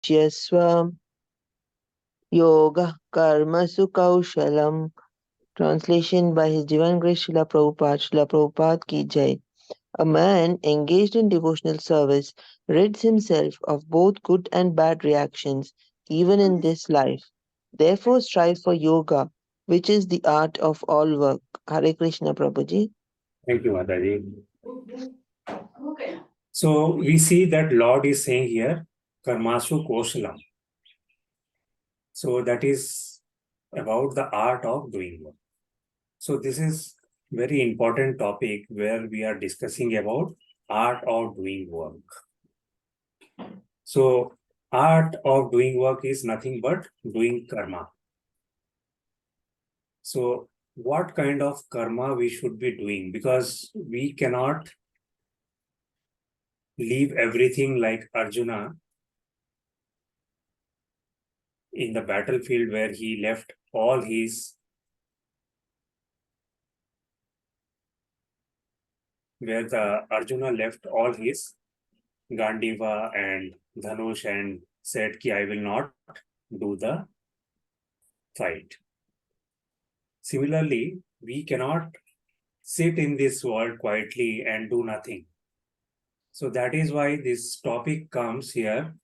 Yasva Yoga Karmasu Kaushalam. Translation by His Divine Grace Srila Prabhupada. Srila Prabhupada ki Jai. A man engaged in devotional service rids himself of both good and bad reactions, even in this life. Therefore, strive for yoga, which is the art of all work. Hare Krishna, Prabhuji. Thank you, Mataji. So we see that Lord is saying here, Karmasu Koshalam. So that is about the art of doing work. So this is very important topic where we are discussing about art of doing work. So art of doing work is nothing but doing karma. So what kind of karma we should be doing? Because we cannot leave everything like Arjuna in the battlefield where he left all his Arjuna left all his Gandiva and Dhanush and said ki I will not do the fight. Similarly, we cannot sit in this world quietly and do nothing. So that is why this topic comes here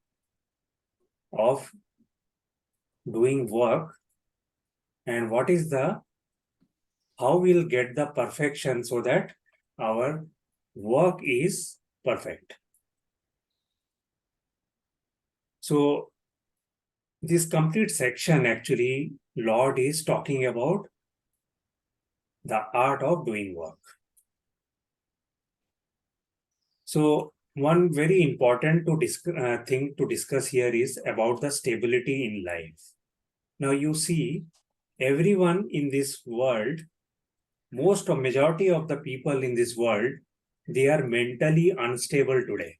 of doing work and how we'll get the perfection so that our work is perfect. So this complete section actually, Lord is talking about the art of doing work. So one very important thing to discuss here is about the stability in life. Now you see, everyone in this world, majority of the people in this world, they are mentally unstable today.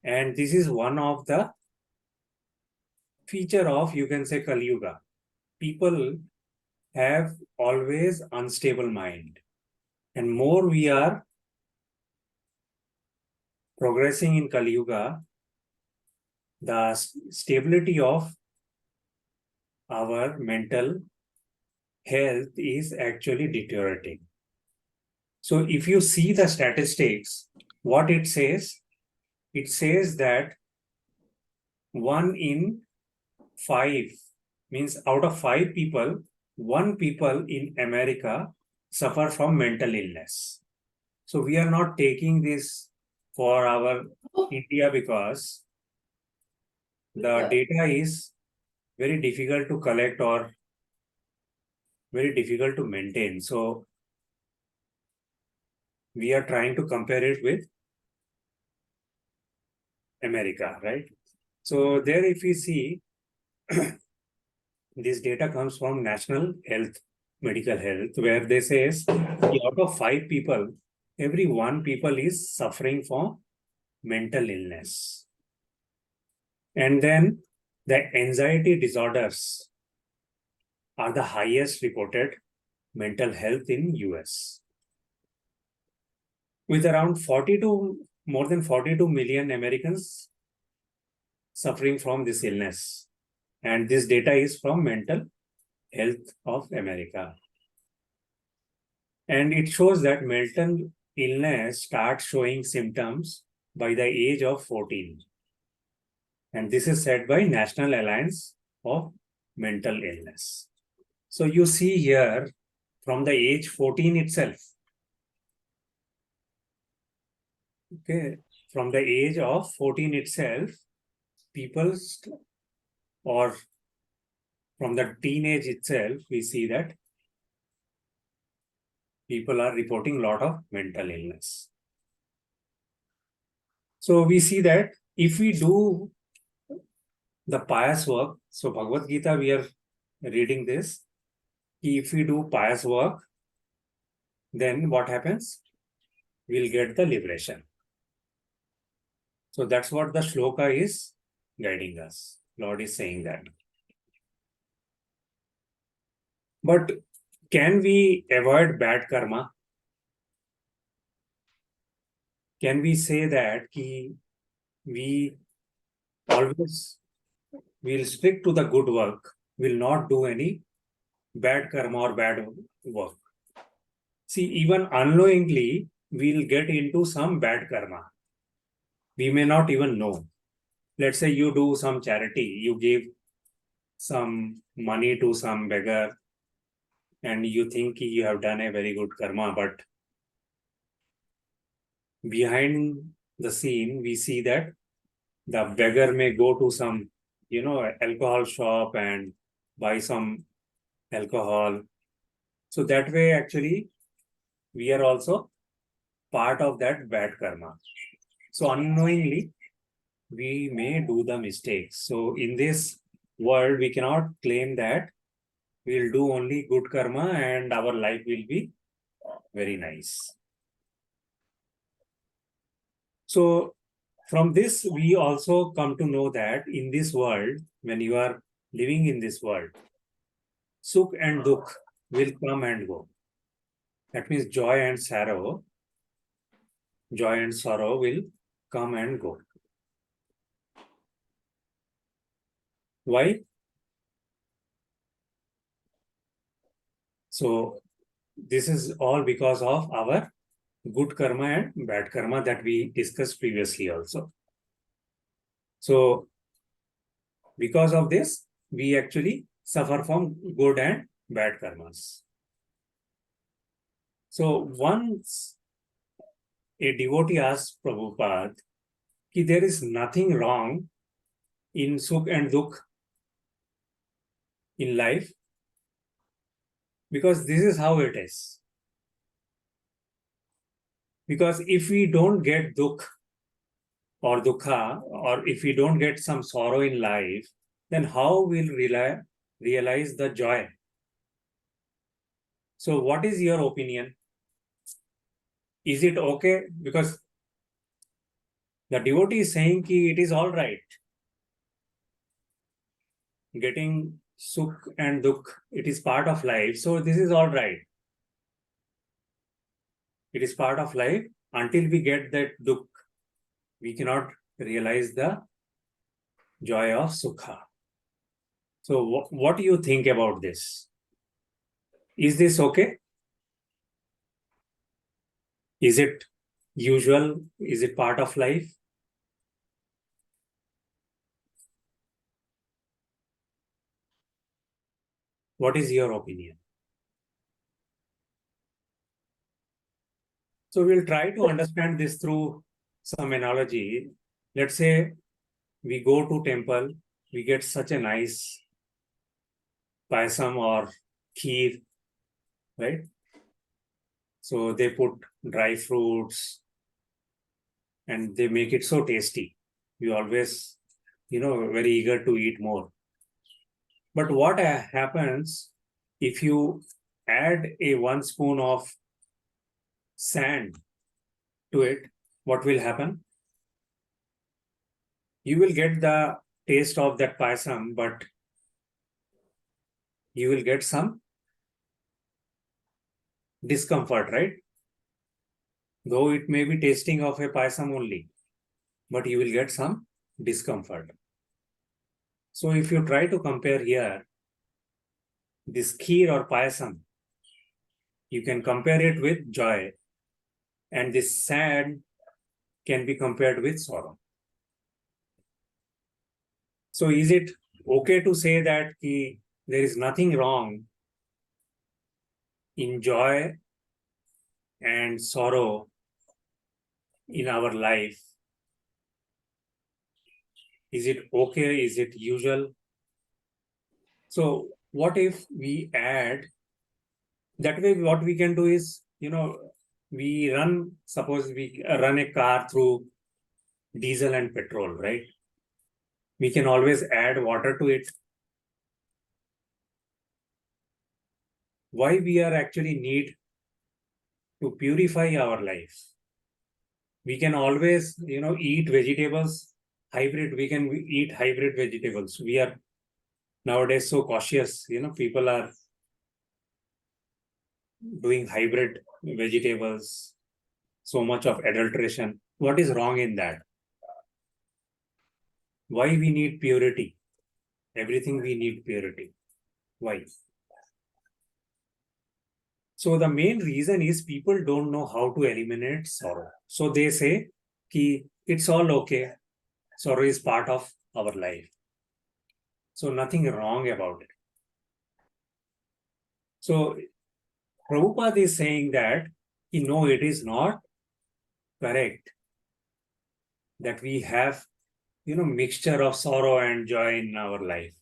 And this is one of the feature of, you can say, Kali Yuga. People have always unstable mind. And more we are progressing in Kali Yuga, the stability of our mental health is actually deteriorating. So if you see the statistics, what it says that 1 in 5, means out of 5 people, 1 people in America suffer from mental illness. So we are not taking this for our India because the data is very difficult to collect or very difficult to maintain. So we are trying to compare it with America, right? So there if we see, this data comes from National Medical Health, where they say out of 5 people, every 1 people is suffering from mental illness. And then the anxiety disorders are the highest reported mental health in US. With around more than 42 million Americans suffering from this illness. And this data is from Mental Health of America. And it shows that mental illness starts showing symptoms by the age of 14. And this is said by National Alliance of Mental Illness. So you see here from the age 14 itself. Okay, from the age of 14 itself, people, or from the teenage itself, we see that people are reporting a lot of mental illness. So we see that if we do the pious work, so Bhagavad-gītā, we are reading this. If we do pious work, then what happens? We'll get the liberation. So that's what the shloka is guiding us. Lord is saying that. But can we avoid bad karma? Can we say that we always we'll stick to the good work, will not do any bad karma or bad work. See, even unknowingly, we'll get into some bad karma. We may not even know. Let's say you do some charity, you give some money to some beggar, and you think you have done a very good karma, but behind the scene, we see that the beggar may go to some, alcohol shop and buy some alcohol. So that way, actually, we are also part of that bad karma. So unknowingly, we may do the mistakes. So in this world, we cannot claim that we'll do only good karma and our life will be very nice. So from this, we also come to know that in this world, when you are living in this world, sukh and dukh will come and go. That means joy and sorrow will come and go. Why? So this is all because of our good karma and bad karma that we discussed previously also. So because of this, we actually suffer from good and bad karmas. So once a devotee asked Prabhupada, that there is nothing wrong in sukh and dukh in life because this is how it is. Because if we don't get dukh or dukha, or if we don't get some sorrow in life, then how will realize the joy? So what is your opinion? Is it okay? Because the devotee is saying ki it is all right. Getting sukh and dukh, it is part of life. So this is all right. It is part of life. Until we get that dukh, we cannot realize the joy of sukha. So what do you think about this? Is this okay? Is it usual? Is it part of life? What is your opinion? So we'll try to understand this through some analogy. Let's say we go to temple, we get such a nice payasam or kheer, right? So they put dry fruits and they make it so tasty. We always, very eager to eat more. But what happens if you add a 1 spoon of sand to it? What will happen? You will get the taste of that payasam, but you will get some discomfort, right? Though it may be tasting of a payasam only, but you will get some discomfort. So if you try to compare here, this kheer or payasam, you can compare it with joy, and this sand can be compared with sorrow. So is it okay to say that there is nothing wrong in joy and sorrow in our life? Is it okay? Is it usual? So what if we add, that way what we can do is, suppose we run a car through diesel and petrol, right? We can always add water to it. Why we are actually need to purify our life? We can always, eat vegetables, we can eat hybrid vegetables. We are nowadays so cautious, people are doing hybrid vegetables, so much of adulteration. What is wrong in that? Why we need purity? Everything we need purity. Why? So the main reason is people don't know how to eliminate sorrow. So they say, ki, it's all okay. Sorrow is part of our life. So nothing wrong about it. So Prabhupada is saying that, no, it is not correct that we have, mixture of sorrow and joy in our life.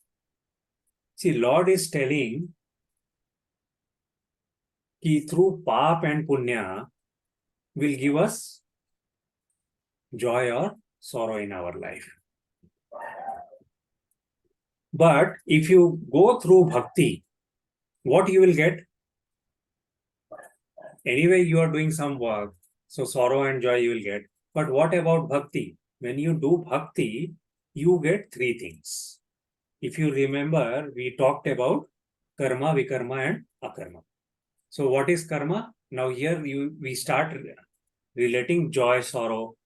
See, Lord is telling that through pap and punya will give us joy or sorrow in our life. But if you go through bhakti, what you will get? Anyway, you are doing some work, so sorrow and joy you will get. But what about bhakti? When you do bhakti, you get three things. If you remember, we talked about karma, vikarma, and akarma. So what is karma? Now here we start relating joy, sorrow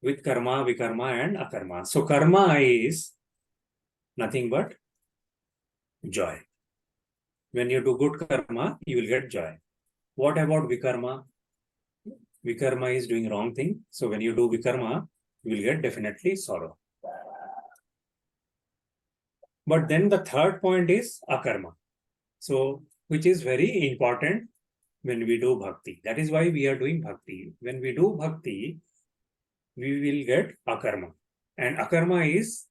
with karma, vikarma, and akarma. So karma is nothing but joy. When you do good karma, you will get joy. What about vikarma? Vikarma is doing wrong thing. So when you do vikarma, you will get definitely sorrow. But then the third point is akarma. So which is very important when we do bhakti. That is why we are doing bhakti. When we do bhakti, we will get akarma. And akarma is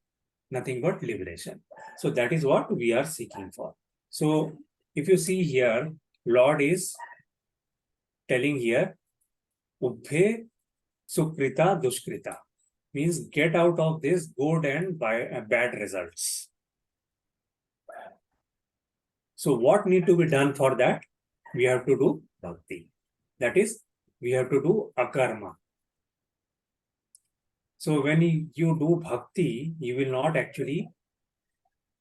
nothing but liberation. So that is what we are seeking for. So if you see here, Lord is telling here, Ubhe Sukrita Dushkrita, means get out of this good and bad results. So what need to be done for that? We have to do bhakti. That is, we have to do akarma. So when you do bhakti, you will not actually,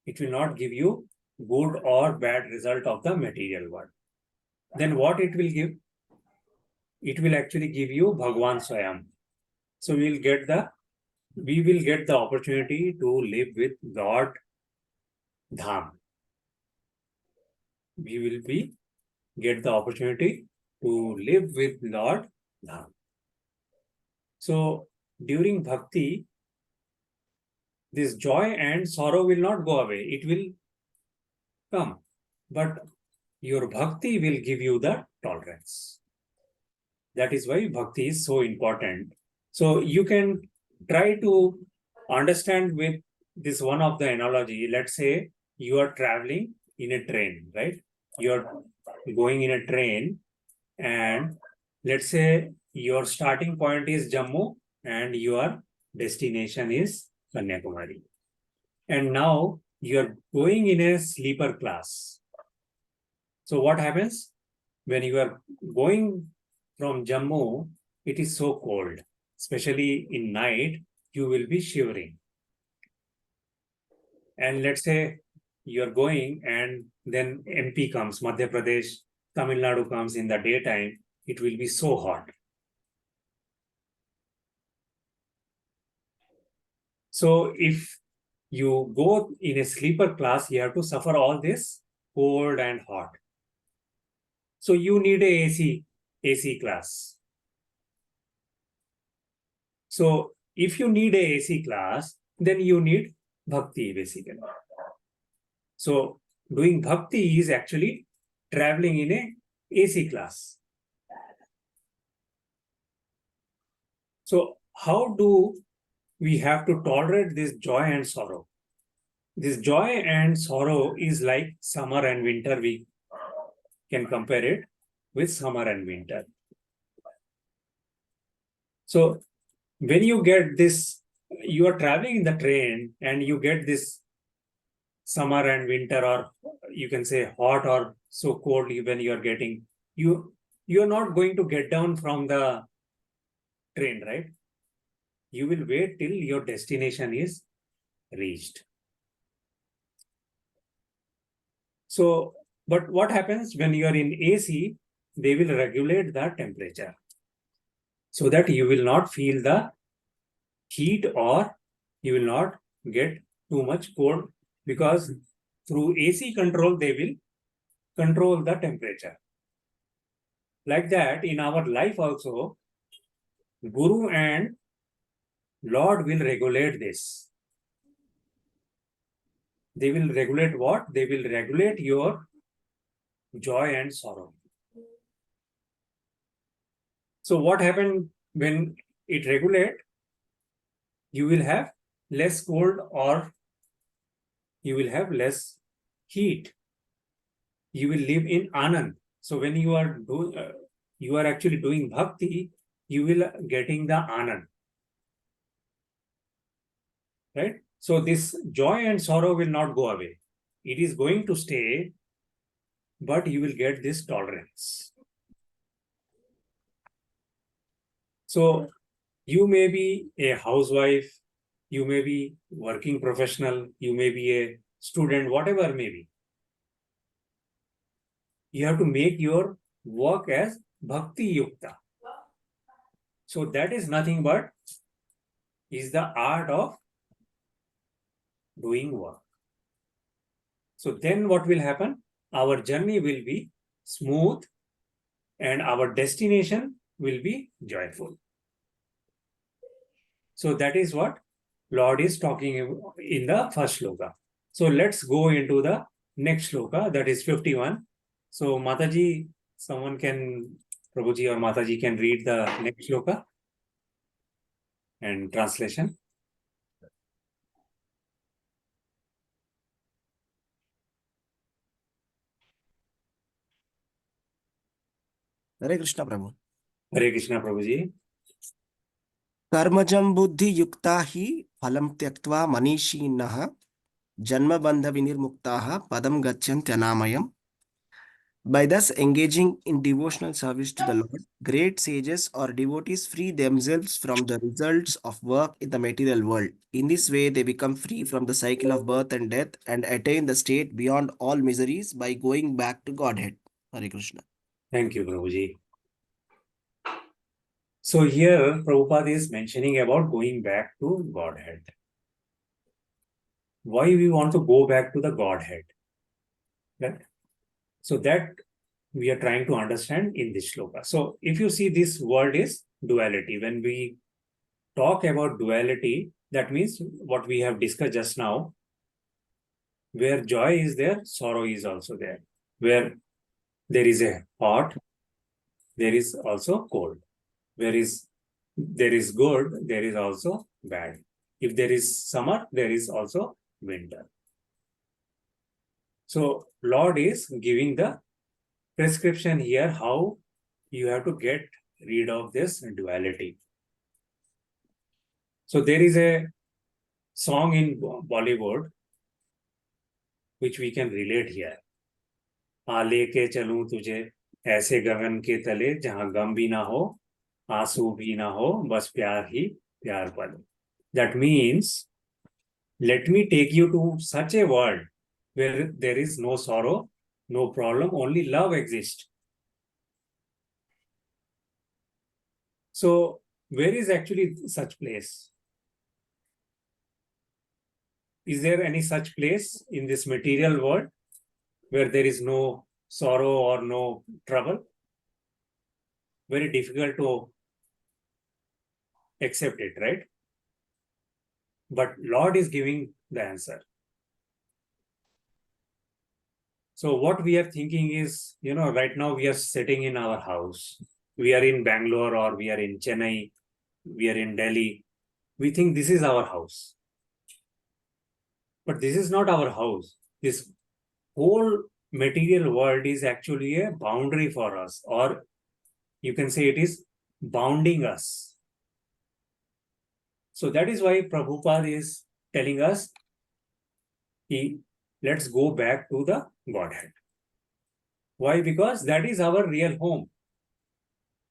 it will not give you good or bad result of the material world. Then what it will give? It will actually give you Bhagwan Swayam. So we will get the opportunity to live with God Dham. We will get the opportunity to live with Lord Dham. So during bhakti, this joy and sorrow will not go away. It will come. But your bhakti will give you the tolerance. That is why bhakti is so important. So you can try to understand with this one of the analogy. Let's say you are traveling in a train, right? You are going in a train, and let's say your starting point is Jammu and your destination is Kanyakumari. And now you are going in a sleeper class. So what happens? When you are going from Jammu, it is so cold, especially in night, you will be shivering. And let's say you're going and then MP comes, Madhya Pradesh, Tamil Nadu comes in the daytime, it will be so hot. So if you go in a sleeper class, you have to suffer all this cold and hot. So you need a AC class. So if you need a AC class, then you need bhakti basically. So doing bhakti is actually traveling in a AC class. So how do we have to tolerate this joy and sorrow? This joy and sorrow is like summer and winter. We can compare it with summer and winter. So when you get this, you are traveling in the train and you get this summer and winter, or you can say hot or so cold when you are getting, you're not going to get down from the train, right? You will wait till your destination is reached. So, but what happens when you are in AC? They will regulate the temperature so that you will not feel the heat or you will not get too much cold, because through AC control, they will control the temperature. Like that, in our life also, Guru and Lord will regulate this. They will regulate what? They will regulate your joy and sorrow. So what happened when it regulate? You will have less cold or you will have less heat. You will live in Anand. So when you are you are actually doing bhakti, you will getting the Anand. Right? So this joy and sorrow will not go away. It is going to stay, but you will get this tolerance. So you may be a housewife, you may be working professional, you may be a student, whatever may be. You have to make your work as bhakti yukta. So that is nothing but is the art of doing work. So then what will happen? Our journey will be smooth and our destination will be joyful. So that is what Lord is talking in the first shloka. So let's go into the next shloka, that is 51. So Mataji, someone can, Prabhuji or Mataji can read the next shloka and translation. Hare Krishna Prabhu. Hare Krishna Prabhuji. Karmajam buddhi yukta hi phalam tyaktva manishinah janma bandha vinirmuktaha padam gacchantanamayam. By thus engaging in devotional service to the Lord, great sages or devotees free themselves from the results of work in the material world. In this way, they become free from the cycle of birth and death and attain the state beyond all miseries by going back to Godhead. Hare Krishna. Thank you, Prabhuji. So here, Prabhupada is mentioning about going back to Godhead. Why we want to go back to the Godhead? Right? So that we are trying to understand in this shloka. So if you see, this word is duality. When we talk about duality, that means what we have discussed just now, where joy is there, sorrow is also there. Where there is a hot, there is also cold. Where there is good, there is also bad. If there is summer, there is also winter. So Lord is giving the prescription here how you have to get rid of this duality. So there is a song in Bollywood which we can relate here. आ लेके चलूं तुझे ऐसे गगन के तले जहां गम भी ना हो, आंसू भी ना हो, बस प्यार ही प्यार पले. That means, let me take you to such a world where there is no sorrow, no problem, only love exists. So, where is actually such place? Is there any such place in this material world where there is no sorrow or no trouble? Very difficult to accept it, right? But Lord is giving the answer. So what we are thinking is, right now we are sitting in our house. We are in Bangalore or we are in Chennai, we are in Delhi. We think this is our house. But this is not our house. This whole material world is actually a boundary for us, or you can say it is bounding us. So that is why Prabhupada is telling us, let's go back to the Godhead. Why? Because that is our real home.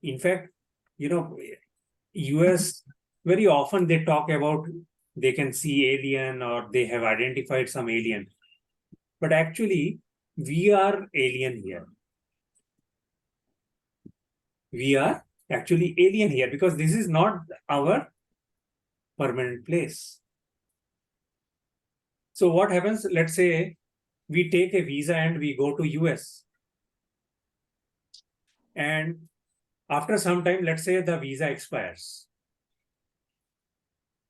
In fact, US, very often they talk about they can see alien or they have identified some alien. But actually, we are alien here. We are actually alien here because this is not our permanent place. So what happens? Let's say we take a visa and we go to US. And after some time, let's say the visa expires.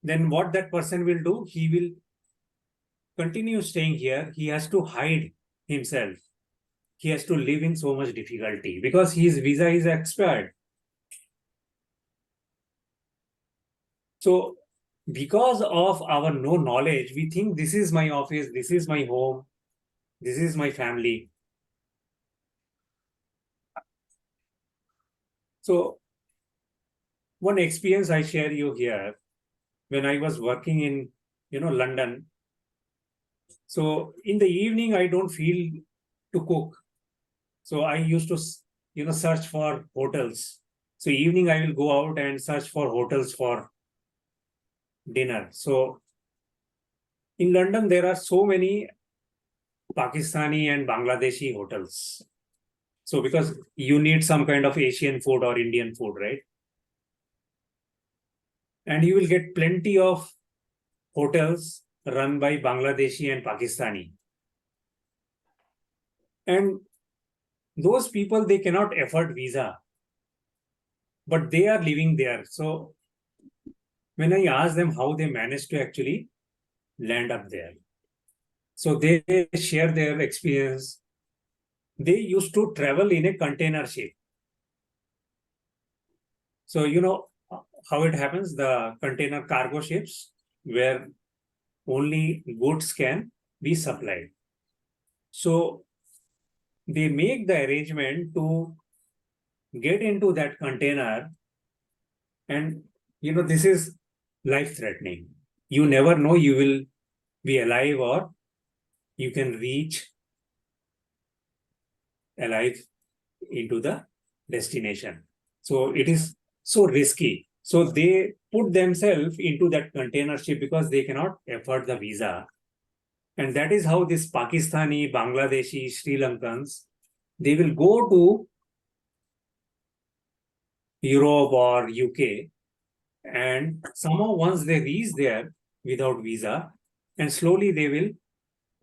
Then what that person will do? He will continue staying here. He has to hide himself. He has to live in so much difficulty because his visa is expired. So because of our no knowledge, we think this is my office, this is my home, this is my family. So one experience I share you here, when I was working in, London. So in the evening, I don't feel to cook. So I used to, search for hotels. So evening, I will go out and search for hotels for dinner. So in London, there are so many Pakistani and Bangladeshi hotels. So because you need some kind of Asian food or Indian food, right? And you will get plenty of hotels run by Bangladeshi and Pakistani. And those people, they cannot afford visa, but they are living there. So when I ask them how they managed to actually land up there, so they share their experience. They used to travel in a container ship. So you know how it happens, the container cargo ships where only goods can be supplied. So they make the arrangement to get into that container, and this is life threatening. You never know you will be alive or you can reach alive into the destination. So it is so risky. So they put themselves into that container ship because they cannot afford the visa. And that is how this Pakistani, Bangladeshi, Sri Lankans, they will go to Europe or UK, and somehow once they reach there without visa, and slowly they will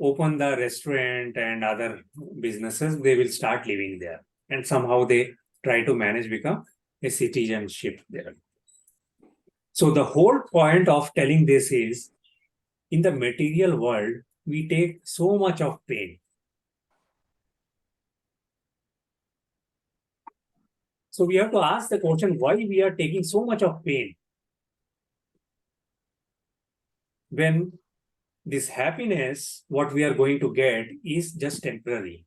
open the restaurant and other businesses, they will start living there. And somehow they try to manage become a citizenship there. So the whole point of telling this is, in the material world, we take so much of pain. So we have to ask the question, why we are taking so much of pain? When this happiness, what we are going to get is just temporary.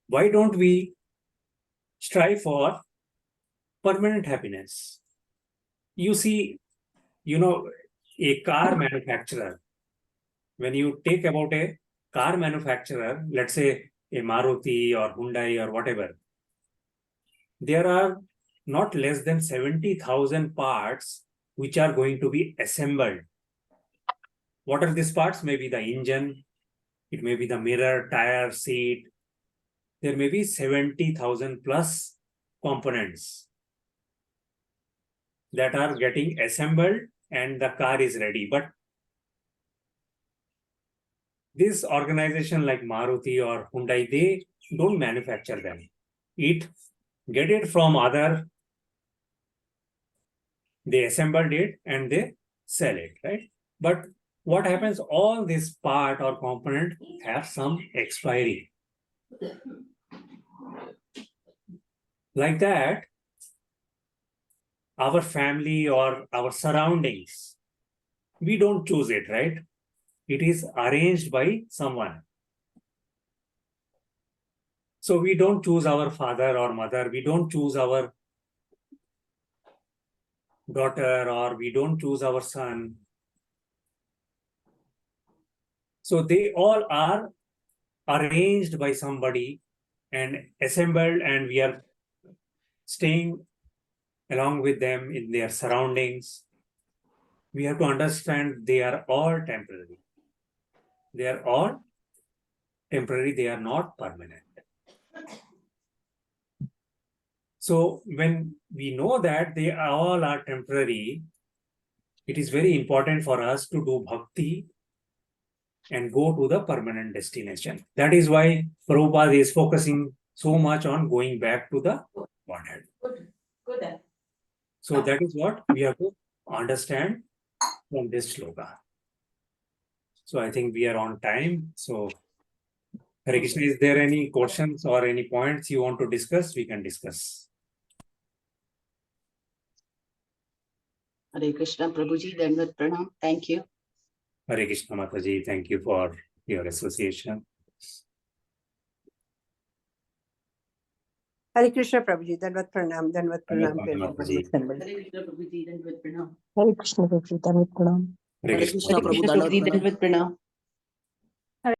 Why don't we strive for permanent happiness? You see, a car manufacturer, when you take about a car manufacturer, let's say a Maruti or Hyundai or whatever, there are not less than 70,000 parts which are going to be assembled. What are these parts? Maybe the engine, it may be the mirror, tire, seat. There may be 70,000 plus components that are getting assembled and the car is ready. But this organization like Maruti or Hyundai, they don't manufacture them. Get it from other, they assembled it and they sell it, right? But what happens, all this part or component have some expiry. Like that, our family or our surroundings, we don't choose it, right? It is arranged by someone. So we don't choose our father or mother, we don't choose our daughter, or we don't choose our son. So they all are arranged by somebody and assembled, and we are staying along with them in their surroundings. We have to understand they are all temporary. They are all temporary, they are not permanent. So when we know that they all are temporary, it is very important for us to do bhakti and go to the permanent destination. That is why Prabhupada is focusing so much on going back to the Godhead. Good. So that is what we have to understand from this shloka. So I think we are on time. So Hare Krishna, is there any questions or any points you want to discuss? We can discuss. Hare Krishna, Prabhuji, Dandavat Pranam. Thank you. Hare Krishna Mataji, thank you for your association. Hare Krishna Prabhuji, Dandavat Pranam, Dandavat Pranam. Dandavat Prabhuji. Hare Krishna, Prabhuji, Dandavat Pranam. Hare Krishna, Prabhuji, Dandavat Pranam. Hare Hare Krishna Krishna, Hare Prabhu, Krishna, Dandavat Prabhuji, Pranam. Dandavat Pranam.